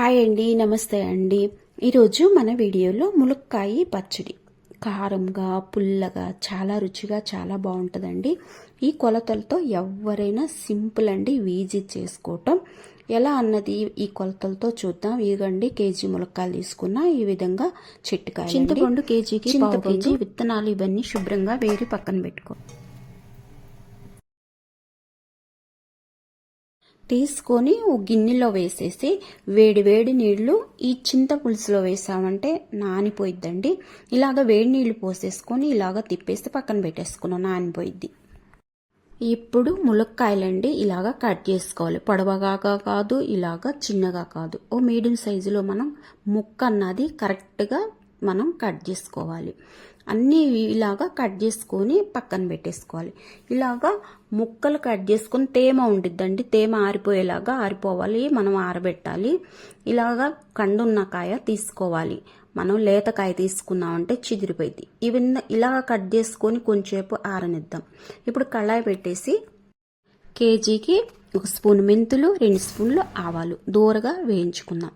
Hi అండి, నమస్తే అండి. ఈరోజు మన వీడియోలో ములక్కాయ పచ్చడి కారంగా పుల్లగా చాలా రుచిగా చాలా బాగుంటుందండి. ఈ కొలతలతో ఎవరైనా సింపుల్ అండి, ఈజీ చేసుకోవటం ఎలా అన్నది ఈ కొలతలతో చూద్దాం. ఇదిగండి కేజీ ములక్కాయలు తీసుకున్న ఈ విధంగా చెట్టుకాయ, చింతపండు కేజీకి పావు కేజీ, విత్తనాలు ఇవన్నీ శుభ్రంగా వేరి పక్కన పెట్టుకో. తీసుకొని ఓ గిన్నెలో వేసేసి వేడి వేడి నీళ్లు ఈ చింత పులుసులో వేసామంటే నానిపోయిద్దండి. ఇలాగ వేడి నీళ్లు పోసేసుకొని ఇలాగ తిప్పేసి పక్కన పెట్టేసుకున్నాం, నానిపోయిద్ది. ఇప్పుడు ములక్కాయలండి ఇలాగ కట్ చేసుకోవాలి. పొడవగా కాదు, ఇలాగ చిన్నగా కాదు, ఓ మీడియం సైజులో మనం ముక్క అన్నది కరెక్ట్గా మనం కట్ చేసుకోవాలి. అన్నీ ఇలాగా కట్ చేసుకొని పక్కన పెట్టేసుకోవాలి. ఇలాగా ముక్కలు కట్ చేసుకొని తేమ ఉండిద్దండి, తేమ ఆరిపోవాలి, మనం ఆరబెట్టాలి. ఇలాగా కండున్న కాయ తీసుకోవాలి. మనం లేతకాయ తీసుకున్నామంటే చిదిరిపోయింది. ఇలా కట్ చేసుకొని కొంచెంసేపు ఆరనిద్దాం. ఇప్పుడు కళాయి పెట్టేసి కేజీకి 1 స్పూన్ మెంతులు, 2 స్పూన్లు ఆవాలు దూరగా వేయించుకుందాం.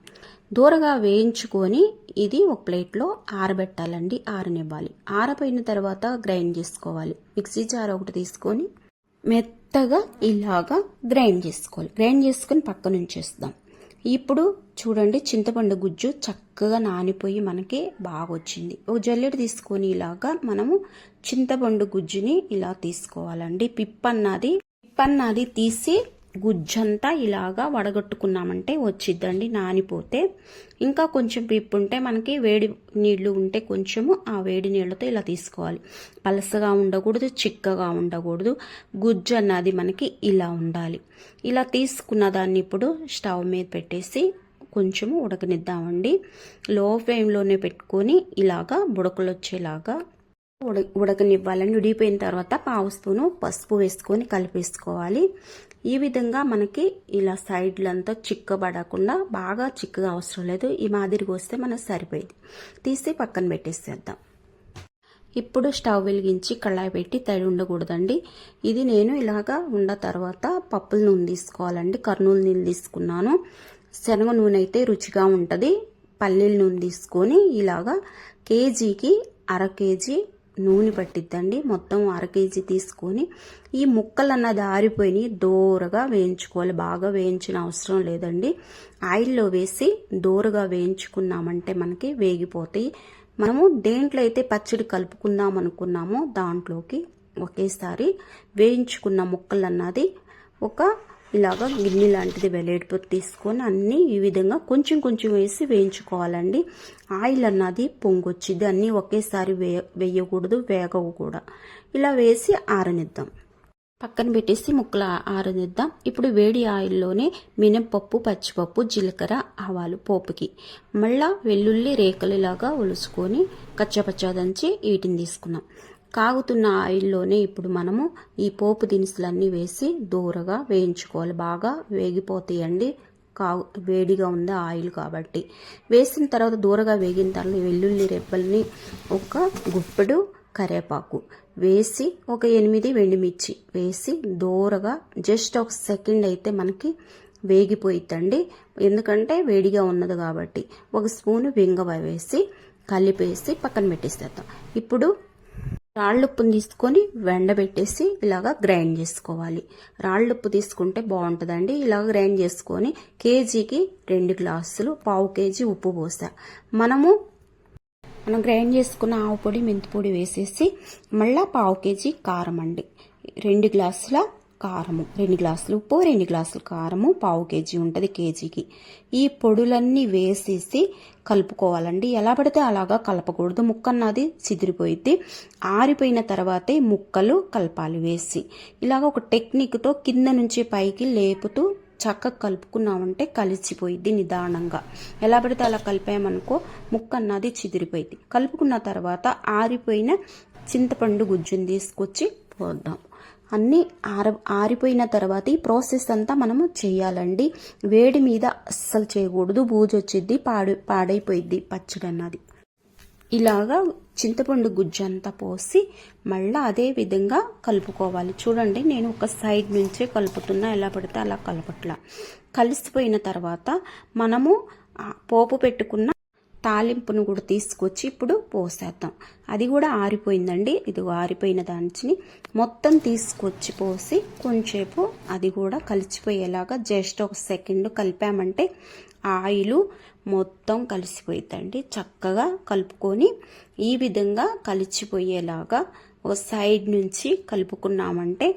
దూరగా వేయించుకొని ఇది ఒక ప్లేట్లో ఆరబెట్టాలండి, ఆరనివ్వాలి. ఆరపోయిన తర్వాత గ్రైండ్ చేసుకోవాలి. మిక్సీ జార్ ఒకటి తీసుకొని మెత్తగా ఇలాగా గ్రైండ్ చేసుకోవాలి. గ్రైండ్ చేసుకొని పక్కన ఉంచేస్తాం. ఇప్పుడు చూడండి, చింతపండు గుజ్జు చక్కగా నానిపోయి మనకి బాగా వచ్చింది. ఒక జల్లెడ తీసుకొని ఇలాగా మనము చింతపండు గుజ్జుని ఇలా తీసుకోవాలండి. పిప్పన్నది తీసి గుజ్జంతా ఇలాగా వడగట్టుకున్నామంటే వచ్చిద్దండి, నానిపోతే. ఇంకా కొంచెం పిప్పు ఉంటే మనకి వేడి నీళ్లు ఉంటే కొంచెము ఆ వేడి నీళ్లతో ఇలా తీసుకోవాలి. పలసగా ఉండకూడదు, చిక్కగా ఉండకూడదు, గుజ్జు అన్నది మనకి ఇలా ఉండాలి. ఇలా తీసుకున్న దాన్ని ఇప్పుడు స్టవ్ మీద పెట్టేసి కొంచెము ఉడకనిద్దామండి. లో ఫ్లేమ్లోనే పెట్టుకొని ఇలాగా బుడకలు వచ్చేలాగా ఉడకనివ్వాలండి. ఉడికిపోయిన తర్వాత పావు స్పూను పసుపు వేసుకొని కలిపేసుకోవాలి. ఈ విధంగా మనకి ఇలా సైడ్లంతా చిక్కబడకుండా, బాగా చిక్కగా అవసరం లేదు, ఈ మాదిరిగా వస్తే మనకు సరిపోయింది. తీసి పక్కన పెట్టేసేద్దాం. ఇప్పుడు స్టవ్ వెలిగించి కళాయి పెట్టి తడి ఉండకూడదండి. ఇది నేను ఇలాగా ఉన్న తర్వాత పప్పుల నూనె తీసుకోవాలండి. కర్నూలు నీళ్ళు తీసుకున్నాను. శనగ నూనె అయితే రుచిగా ఉంటుంది. పల్లీల నూనె తీసుకొని ఇలాగా కేజీకి 1/2 కేజీ నూనె పట్టిద్దండి. మొత్తం 1/2 కేజీ తీసుకొని ఈ ముక్కలు అన్నది ఆరిపోయి దోరగా వేయించుకోవాలి. బాగా వేయించిన అవసరం లేదండి. ఆయిల్లో వేసి దోరగా వేయించుకున్నామంటే మనకి వేగిపోతాయి. మనము దేంట్లో అయితే పచ్చడి కలుపుకుందాం అనుకున్నామో దాంట్లోకి ఒకేసారి వేయించుకున్న ముక్కలు అన్నది ఒక ఇలాగా గిన్నె లాంటిది వెలేడిపోతు తీసుకొని అన్నీ ఈ విధంగా కొంచెం కొంచెం వేసి వేయించుకోవాలండి. ఆయిల్ అన్నది పొంగొచ్చిద్ది. అన్నీ ఒకేసారి వేయకూడదు, వేగవు కూడా. ఇలా వేసి ఆరనిద్దాం. పక్కన పెట్టేసి ముక్కలు ఆరనిద్దాం. ఇప్పుడు వేడి ఆయిల్లోనే మినపప్పు, పచ్చిపప్పు, జీలకర్ర, ఆవాలు పోపుకి, మళ్ళా వెల్లుల్లి రేకలు ఇలాగా ఒలుసుకొని కచ్చపచ్చా దంచి వీటిని తీసుకున్నాం. కాగుతున్న ఆయిల్లోనే ఇప్పుడు మనము ఈ పోపు దినుసులన్నీ వేసి దూరగా వేయించుకోవాలి. బాగా వేగిపోతాయండి, వేడిగా ఉంది ఆయిల్ కాబట్టి. వేసిన తర్వాత దూరగా వేగిన తర్వాత వెల్లుల్లి రెబ్బల్ని, ఒక గుప్పెడు కరివేపాకు వేసి, ఒక 8 ఎండుమిర్చి వేసి దూరగా జస్ట్ ఒక సెకండ్ అయితే మనకి వేగిపోయిద్దండి. ఎందుకంటే వేడిగా ఉన్నది కాబట్టి. 1 స్పూను వెంగవ వేసి కలిపేసి పక్కన పెట్టేసేద్దాం. ఇప్పుడు రాళ్ళుప్పుని తీసుకొని వెండబెట్టేసి ఇలాగా గ్రైండ్ చేసుకోవాలి. రాళ్ళుప్పు తీసుకుంటే బాగుంటుందండి. ఇలా గ్రైండ్ చేసుకొని కేజీకి 2 గ్లాసులు, పావు కేజీ ఉప్పు పోసా. మనం గ్రైండ్ చేసుకున్న ఆవు పొడి, మెంతి పొడి వేసేసి మళ్ళా పావు కేజీ కారం అండి. 2 గ్లాసుల కారము, 2 గ్లాసులు ఉప్పు, 2 గ్లాసులు కారము, పావు కేజీ ఉంటుంది కేజీకి. ఈ పొడులన్నీ వేసేసి కలుపుకోవాలండి. ఎలా పడితే అలాగా కలపకూడదు, ముక్క అన్నది చిదిరిపోయిద్ది. ఆరిపోయిన తర్వాతే ముక్కలు కలపాలి వేసి. ఇలాగ ఒక టెక్నిక్తో కింద నుంచి పైకి లేపుతూ చక్కగా కలుపుకున్నామంటే కలిసిపోయిద్ది నిదానంగా. ఎలా పడితే అలా కలిపామనుకో ముక్క అన్నది చిదిరిపోయిద్ది. కలుపుకున్న తర్వాత ఆరిపోయిన చింతపండు గుజ్జుని తీసుకొచ్చి పోద్దాం. అన్నీ ఆరిపోయిన తర్వాత ఈ ప్రాసెస్ అంతా మనము చేయాలండి. వేడి మీద అస్సలు చేయకూడదు, బూజు వచ్చిద్ది, పాడైపోయిద్ది పచ్చడి అన్నది. ఇలాగా చింతపండు గుజ్జంతా పోసి మళ్ళీ అదే విధంగా కలుపుకోవాలి. చూడండి, నేను ఒక సైడ్ నుంచే కలుపుతున్నా, ఎలా పడితే అలా కలపట్లా. కలిసిపోయిన తర్వాత మనము పోపు పెట్టుకున్న తాలింపును కూడా తీసుకొచ్చి ఇప్పుడు పోసేద్దాం. అది కూడా ఆరిపోయిందండి. ఇది ఆరిపోయిన దాన్ని మొత్తం తీసుకొచ్చి పోసి కొంచెంసేపు అది కూడా కలిసిపోయేలాగా జస్ట్ ఒక సెకండ్ కలిపామంటే ఆయిల్ మొత్తం కలిసిపోయిద్దండి. చక్కగా కలుపుకొని ఈ విధంగా కలిసిపోయేలాగా ఒక సైడ్ నుంచి కలుపుకున్నామంటే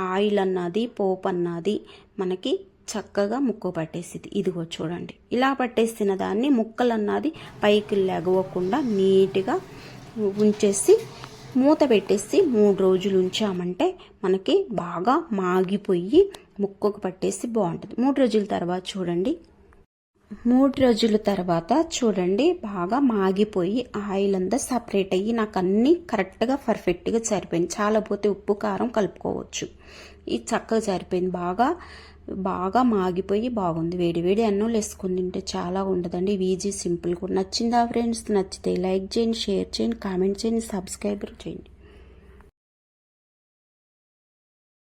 ఆయిల్ అన్నది పోపు అన్నది మనకి చక్కగా ముక్క పట్టేసింది. ఇదిగో చూడండి, ఇలా పట్టేసిన దాన్ని ముక్కలు అన్నది పైకి లెగవకుండా నీట్గా ఉంచేసి మూత పెట్టేసి 3 రోజులు ఉంచామంటే మనకి బాగా మాగిపోయి ముక్కకు పట్టేసి బాగుంటుంది. 3 రోజుల తర్వాత చూడండి, 3 రోజుల తర్వాత చూడండి బాగా మాగిపోయి ఆయిల్ అంతా సపరేట్ అయ్యి నాకు అన్నీ కరెక్ట్గా పర్ఫెక్ట్గా సరిపోయింది. చాలా పోతే ఉప్పు కారం కలుపుకోవచ్చు. ఇది చక్కగా సరిపోయింది. బాగా మాగిపోయి బాగుంది. వేడి వేడి అన్నం వేసుకుని తింటే చాలా ఉండదండి. ఈజీ సింపుల్గా. నచ్చిందా ఫ్రెండ్స్? నచ్చితే లైక్ చేయండి, షేర్ చేయండి, కామెంట్ చేయండి, సబ్స్క్రైబ్ చేయండి.